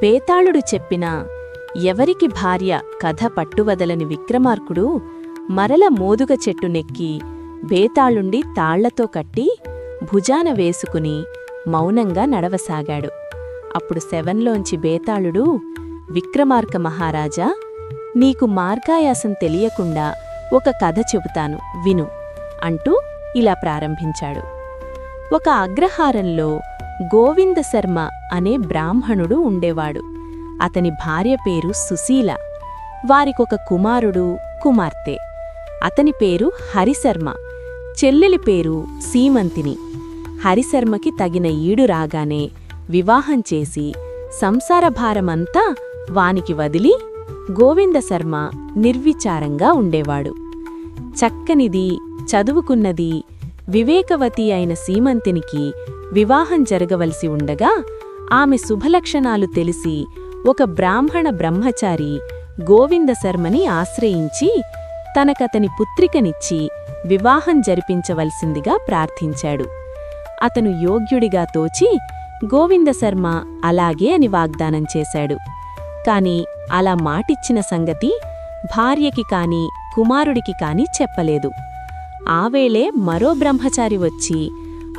బేతాళుడు చెప్పినా ఎవరికి భార్య కథ పట్టువదలని విక్రమార్కుడు మరల మోదుగ చెట్టు నెక్కి బేతాళుండి తాళ్లతో కట్టి భుజాన వేసుకుని మౌనంగా నడవసాగాడు. అప్పుడు శవంలోంచి బేతాళుడు, విక్రమార్క మహారాజా, నీకు మార్గాయాసం తెలియకుండా ఒక కథ చెబుతాను విను అంటూ ఇలా ప్రారంభించాడు. ఒక అగ్రహారంలో గోవిందశర్మ అనే బ్రాహ్మణుడు ఉండేవాడు. అతని భార్య పేరు సుశీల. వారికొక కుమారుడు, కుమార్తె. అతని పేరు హరిశర్మ, చెల్లెలి పేరు సీమంతిని. హరిశర్మకి తగిన ఈడు రాగానే వివాహం చేసి సంసారభారమంతా వానికి వదిలి గోవిందశర్మ నిర్విచారంగా ఉండేవాడు. చక్కనిది, చదువుకున్నది, వివేకవతి అయిన సీమంతినికి వివాహం జరగవలసి ఉండగా ఆమె శుభలక్షణాలు తెలిసి ఒక బ్రాహ్మణ బ్రహ్మచారి గోవిందశర్మని ఆశ్రయించి తనకతని పుత్రికనిచ్చి వివాహం జరిపించవలసిందిగా ప్రార్థించాడు. అతను యోగ్యుడిగా తోచి గోవిందశర్మ అలాగే అని వాగ్దానం చేశాడు. కాని అలా మాటిచ్చిన సంగతి భార్యకి కాని కుమారుడికి కాని చెప్పలేదు. ఆవేళే మరో బ్రహ్మచారి వచ్చి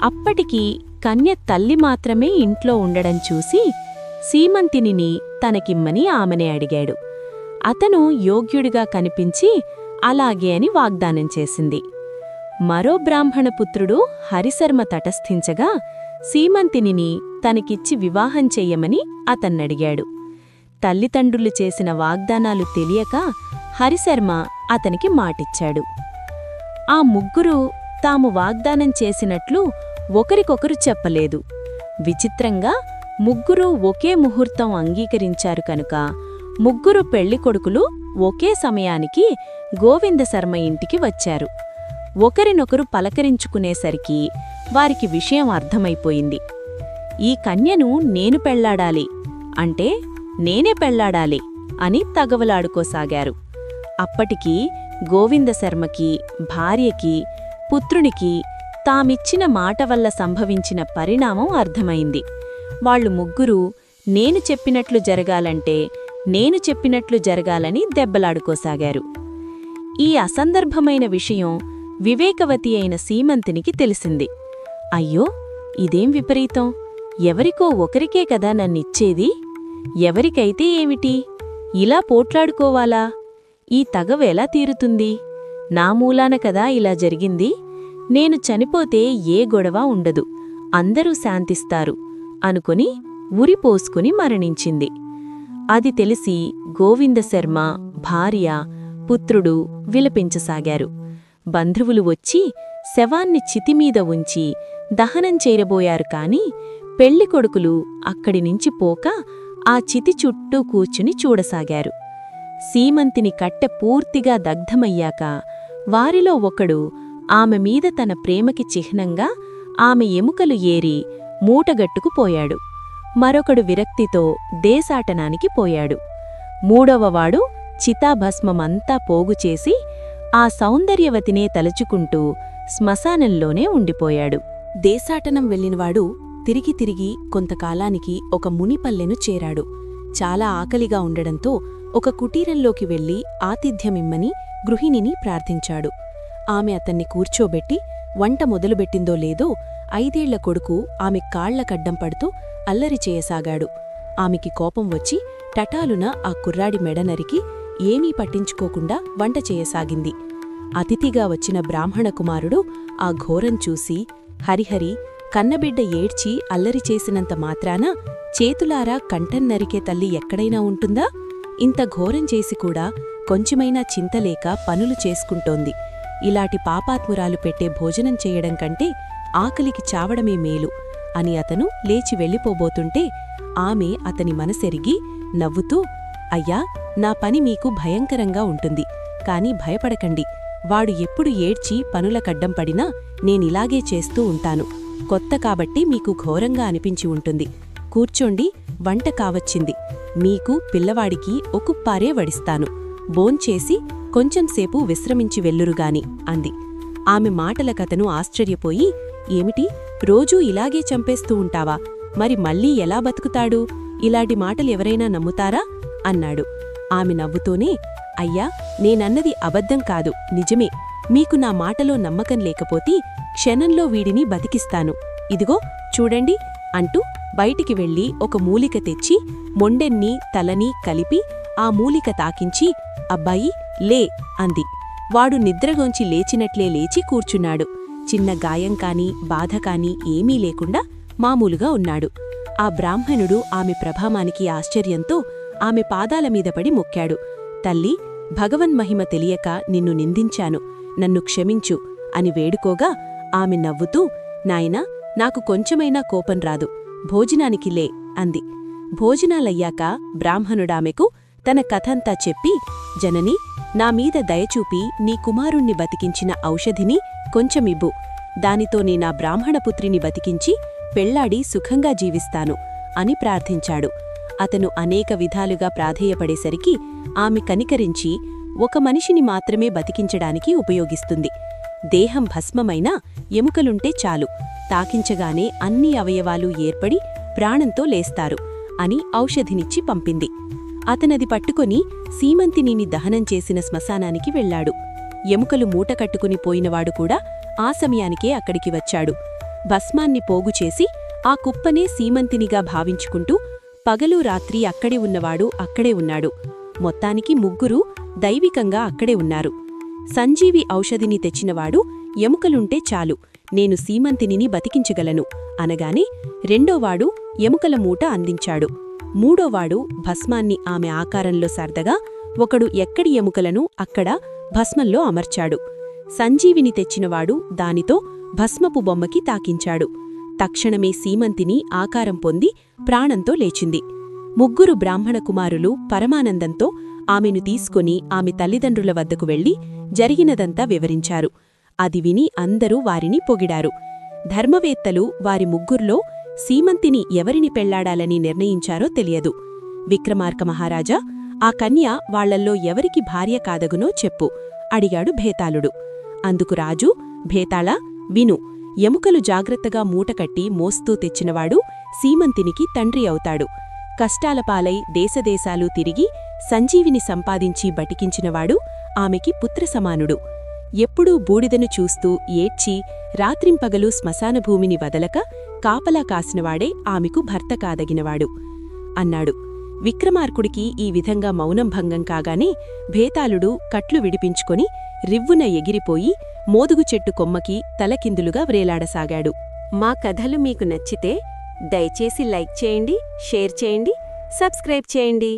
అప్పటికి కన్య తల్లి మాత్రమే ఇంట్లో ఉండడం చూసి సీమంతిని తనకిమ్మని ఆమెనే అడిగాడు. అతను యోగ్యుడిగా కనిపించి అలాగే అని వాగ్దానం చేసింది. మరో బ్రాహ్మణపుత్రుడు హరిశర్మ తటస్థించగా సీమంతిని తనకిచ్చి వివాహం చెయ్యమని అతన్నడిగాడు. తల్లిదండ్రులు చేసిన వాగ్దానాలు తెలియక హరిశర్మ అతనికి మాటిచ్చాడు. ఆ ముగ్గురు తాము వాగ్దానం చేసినట్లు ఒకరికొకరు చెప్పలేదు. విచిత్రంగా ముగ్గురూ ఒకే ముహూర్తం అంగీకరించారు కనుక ముగ్గురు పెళ్లికొడుకులు ఒకే సమయానికి గోవిందశర్మ ఇంటికి వచ్చారు. ఒకరినొకరు పలకరించుకునేసరికి వారికి విషయం అర్థమైపోయింది. ఈ కన్యను నేను పెళ్లాడాలి అంటే నేనే పెళ్లాడాలి అని తగవలాడుకోసాగారు. అప్పటికి గోవిందశర్మకి, భార్యకి, పుత్రునికి తామిచ్చిన మాట వల్ల సంభవించిన పరిణామం అర్థమైంది. వాళ్లు ముగ్గురూ నేను చెప్పినట్లు జరగాలంటే నేను చెప్పినట్లు జరగాలని దెబ్బలాడుకోసాగారు. ఈ అసందర్భమైన విషయం వివేకవతి అయిన సీమంతినికి తెలిసింది. అయ్యో, ఇదేం విపరీతం! ఎవరికో ఒకరికే కదా నన్నిచ్చేది, ఎవరికైతే ఏమిటి, ఇలా పోట్లాడుకోవాలా? ఈ తగవెలా తీరుతుంది? నా మూలాన కదా ఇలా జరిగింది. నేను చనిపోతే ఏ గొడవ ఉండదు, అందరూ శాంతిస్తారు అనుకుని ఉరిపోసుకుని మరణించింది. అది తెలిసి గోవిందశర్మ, భార్య, పుత్రుడు విలపించసాగారు. బంధువులు వచ్చి శవాన్ని చితిమీద ఉంచి దహనం చేయబోయారు కాని పెళ్లికొడుకులు అక్కడినుంచి పోక ఆ చితి చుట్టూ కూర్చుని చూడసాగారు. సీమంతిని కట్టె పూర్తిగా దగ్ధమయ్యాక వారిలో ఒకడు ఆమె మీద తన ప్రేమకి చిహ్నంగా ఆమె ఎముకలు ఏరి మూటగట్టుకుపోయాడు. మరొకడు విరక్తితో దేశాటనానికి పోయాడు. మూడవవాడు చితాభస్మమంతా పోగుచేసి ఆ సౌందర్యవతినే తలుచుకుంటూ శ్మశానంలోనే ఉండిపోయాడు. దేశాటనం వెళ్ళినవాడు తిరిగి తిరిగి కొంతకాలానికి ఒక మునిపల్లెను చేరాడు. చాలా ఆకలిగా ఉండడంతో ఒక కుటీరంలోకి వెళ్లి ఆతిథ్యమిమ్మని గృహిణిని ప్రార్థించాడు. ఆమె అతన్ని కూర్చోబెట్టి వంట మొదలుబెట్టిందో లేదో 5 ఏళ్ల కొడుకు ఆమె కాళ్లకడ్డం పడుతూ అల్లరి చేయసాగాడు. ఆమెకి కోపం వచ్చి టటాలున ఆ కుర్రాడి మెడ నరికి ఏమీ పట్టించుకోకుండా వంట చేయసాగింది. అతిథిగా వచ్చిన బ్రాహ్మణ కుమారుడు ఆ ఘోరం చూసి, హరిహరి, కన్నబిడ్డ ఏడ్చి అల్లరి చేసినంత మాత్రాన చేతులారా కంఠన్నరికే తల్లి ఎక్కడైనా ఉంటుందా? ఇంత ఘోరం చేసి కూడా కొంచెమైనా చింతలేక పనులు చేసుకుంటోంది. ఇలాంటి పాపాత్మురాలు పెట్టే భోజనం చేయడం కంటే ఆకలికి చావడమే మేలు అని అతను లేచి వెళ్ళిపోబోతుంటే ఆమె అతని మనసెరిగి నవ్వుతూ, అయ్యా, నా పని మీకు భయంకరంగా ఉంటుంది, కాని భయపడకండి. వాడు ఎప్పుడు ఏడ్చి పనులకడ్డం పడినా నేనిలాగే చేస్తూ ఉంటాను. కొత్త కాబట్టి మీకు ఘోరంగా అనిపించి ఉంటుంది. కూర్చోండి, వంట కావచ్చింది. మీకు పిల్లవాడికి ఒకుప్పారే వడిస్తాను. భోంచేసి కొంచెంసేపు విశ్రమించి వెల్లురుగాని అంది. ఆమె మాటలకతను ఆశ్చర్యపోయి, ఏమిటి, రోజూ ఇలాగే చంపేస్తూ ఉంటావా? మరి మళ్ళీ ఎలా బతుకుతాడు? ఇలాంటి మాటలు ఎవరైనా నమ్ముతారా అన్నాడు. ఆమె నవ్వుతూనే, అయ్యా, నేనన్నది అబద్ధం కాదు, నిజమే. మీకు నా మాటలో నమ్మకం లేకపోతే క్షణంలో వీడిని బతికిస్తాను. ఇదిగో చూడండి అంటూ బయటికి వెళ్లి ఒక మూలిక తెచ్చి మొండెన్ని తలని కలిపి ఆ మూలిక తాకించి, అబ్బాయి లే అంది. వాడు నిద్రగొంచి లేచినట్లే లేచి కూర్చున్నాడు. చిన్న గాయం కాని బాధ కాని ఏమీ లేకుండా మామూలుగా ఉన్నాడు. ఆ బ్రాహ్మణుడు ఆమె ప్రభామానికి ఆశ్చర్యంతో ఆమె పాదాలమీద పడి మొక్కాడు. తల్లి, భగవన్మహిమ తెలియక నిన్ను నిందించాను, నన్ను క్షమించు అని వేడుకోగా ఆమె నవ్వుతూ, నాయనా, నాకు కొంచెమైనా కోపం రాదు, భోజనానికి లే అంది. భోజనాలయ్యాక బ్రాహ్మణుడామెకు తన కథంతా చెప్పి, జనని, నామీద దయచూపి నీ కుమారుణ్ణి బతికించిన ఔషధిని కొంచెమివ్వు, దానితో నా బ్రాహ్మణపుత్రిని బతికించి పెళ్లాడి సుఖంగా జీవిస్తాను అని ప్రార్థించాడు. అతను అనేక విధాలుగా ప్రాధేయపడేసరికి ఆమె కనికరించి ఒక మనిషిని మాత్రమే బతికించడానికి ఉపయోగిస్తుంది. దేహం భస్మమైనా ఎముకలుంటే చాలు, తాకించగానే అన్ని అవయవాలు ఏర్పడి ప్రాణంతో లేస్తారు అని ఔషధినిచ్చి పంపింది. అతనది పట్టుకొని సీమంతినిని దహనం చేసిన శ్మశానానికి వెళ్లాడు. ఎముకలు మూటకట్టుకుని పోయినవాడు కూడా ఆ సమయానికే అక్కడికి వచ్చాడు. భస్మాన్ని పోగుచేసి ఆ కుప్పనే సీమంతినిగా భావించుకుంటూ పగలు రాత్రి అక్కడే ఉన్నవాడు అక్కడే ఉన్నాడు. మొత్తానికి ముగ్గురు దైవికంగా అక్కడే ఉన్నారు. సంజీవి ఔషధిని తెచ్చినవాడు, ఎముకలుంటే చాలు, నేను సీమంతినిని బతికించగలను అనగానే రెండోవాడు ఎముకల మూట అందించాడు. మూడోవాడు భస్మాన్ని ఆమె ఆకారంలో సర్దగా ఒకడు ఎక్కడి ఎముకలను అక్కడ భస్మంలో అమర్చాడు. సంజీవిని తెచ్చినవాడు దానితో భస్మపు బొమ్మకి తాకించాడు. తక్షణమే సీమంతిని ఆకారం పొంది ప్రాణంతో లేచింది. ముగ్గురు బ్రాహ్మణ కుమారులు పరమానందంతో ఆమెను తీసుకొని ఆమె తల్లిదండ్రుల వద్దకు వెళ్లి జరిగినదంతా వివరించారు. అది విని అందరూ వారిని పొగిడారు. ధర్మవేత్తలు వారి ముగ్గుర్లో సీమంతిని ఎవరిని పెళ్లాడాలని నిర్ణయించారో తెలియదు. విక్రమార్క మహారాజా, ఆ కన్య వాళ్లల్లో ఎవరికి భార్య కాదగునో చెప్పు అడిగాడు భేతాళుడు. అందుకు రాజు, భేతాళా, విను, ఎముకలు జాగ్రత్తగా మూటకట్టి మోస్తూ తెచ్చినవాడు సీమంతినికి తండ్రి అవుతాడు. కష్టాల పాలై దేశదేశాలు తిరిగి సంజీవిని సంపాదించి బటికించినవాడు ఆమెకి పుత్రసమానుడు. ఎప్పుడూ బూడిదను చూస్తూ ఏడ్చి రాత్రింపగలు శ్మశానభూమిని వదలక కాపలా కాసినవాడే ఆమెకు భర్త కాదగినవాడు అన్నాడు. విక్రమార్కుడికి ఈ విధంగా మౌనం భంగం కాగానే భేతాళుడు కట్లు విడిపించుకొని రివ్వున ఎగిరిపోయి మోదుగు చెట్టు కొమ్మకి తలకిందులుగా వ్రేలాడసాగాడు. మా కథలు మీకు నచ్చితే దయచేసి లైక్ చేయండి, షేర్ చేయండి, సబ్స్క్రైబ్ చేయండి.